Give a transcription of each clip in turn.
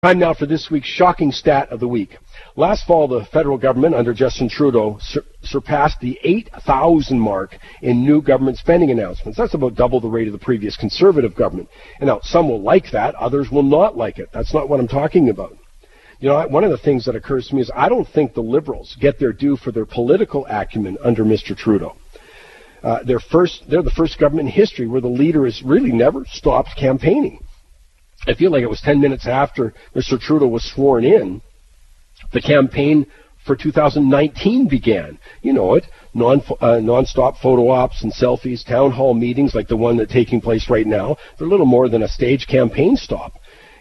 Time now for this week's shocking stat of the week. Last fall, the federal government under Justin Trudeau surpassed the 8,000 mark in new government spending announcements. That's about double the rate of the previous Conservative government. And now, some will like that, others will not like it. That's not what I'm talking about. You know, one of the things that occurs to me is I don't think the Liberals get their due for their political acumen under Mr. Trudeau. They're the first government in history where the leader has really never stopped campaigning. I feel like it was 10 minutes after Mr. Trudeau was sworn in, the campaign for 2019 began. You know it, non-stop photo ops and selfies, town hall meetings like the one that's taking place right now. They're little more than a staged campaign stop.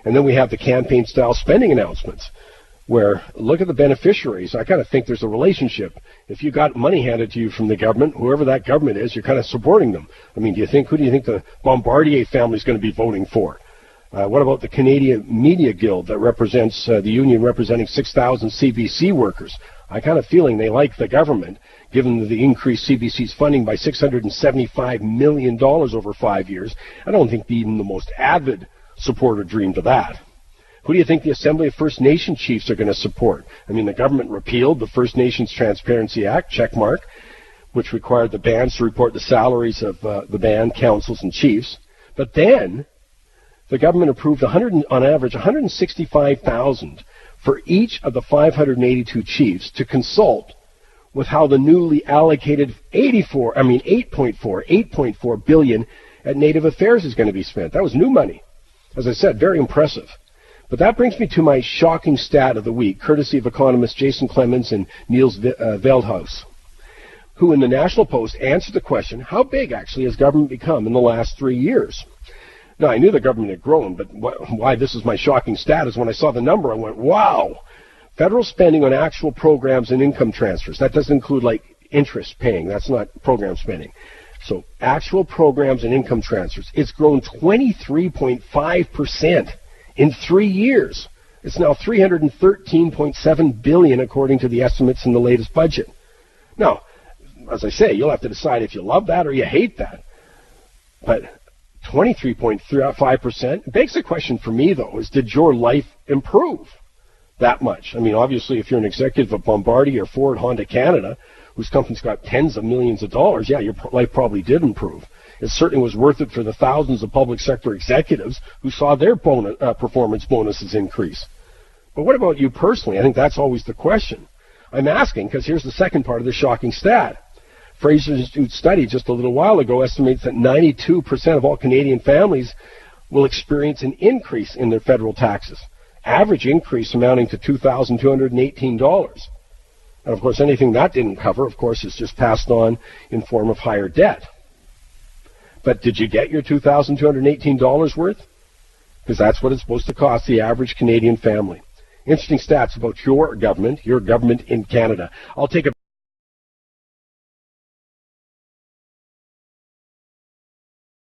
And then we have the campaign-style spending announcements, where, look at the beneficiaries. I kind of think there's a relationship. If you got money handed to you from the government, whoever that government is, you're kind of supporting them. I mean, who do you think the Bombardier family is going to be voting for? What about the Canadian Media Guild that represents the union representing 6,000 CBC workers? I kind of feeling they like the government, given the increased CBC's funding by $675 million over 5 years. I don't think even the most avid supporter dreamed of that. Who do you think the Assembly of First Nation Chiefs are going to support? I mean, the government repealed the First Nations Transparency Act, checkmark, which required the bands to report the salaries of the band, councils, and chiefs. But then the government approved on average $165,000 for each of the 582 chiefs to consult with how the newly allocated $8.4 billion at Native Affairs is going to be spent. That was new money. As I said, very impressive. But that brings me to my shocking stat of the week, courtesy of economists Jason Clemens and Niels Veldhuis, who in the National Post answered the question, how big actually has government become in the last 3 years? Now, I knew the government had grown, but why this is my shocking stat is when I saw the number, I went, wow. Federal spending on actual programs and income transfers. That doesn't include, like, interest paying. That's not program spending. So actual programs and income transfers. It's grown 23.5% in 3 years. It's now $313.7 billion, according to the estimates in the latest budget. Now, as I say, you'll have to decide if you love that or you hate that. But 23.5% begs the question for me, though, is did your life improve that much? I mean, obviously, if you're an executive of Bombardier or Ford, Honda Canada, whose company's got tens of millions of dollars, yeah, your life probably did improve. It certainly was worth it for the thousands of public sector executives who saw their performance bonuses increase. But what about you personally? I think that's always the question. I'm asking because here's the second part of the shocking stat. Fraser Institute study just a little while ago estimates that 92% of all Canadian families will experience an increase in their federal taxes, average increase amounting to $2,218. And of course, anything that didn't cover, of course, is just passed on in form of higher debt. But did you get your $2,218 worth? Because that's what it's supposed to cost the average Canadian family. Interesting stats about your government in Canada. I'll take a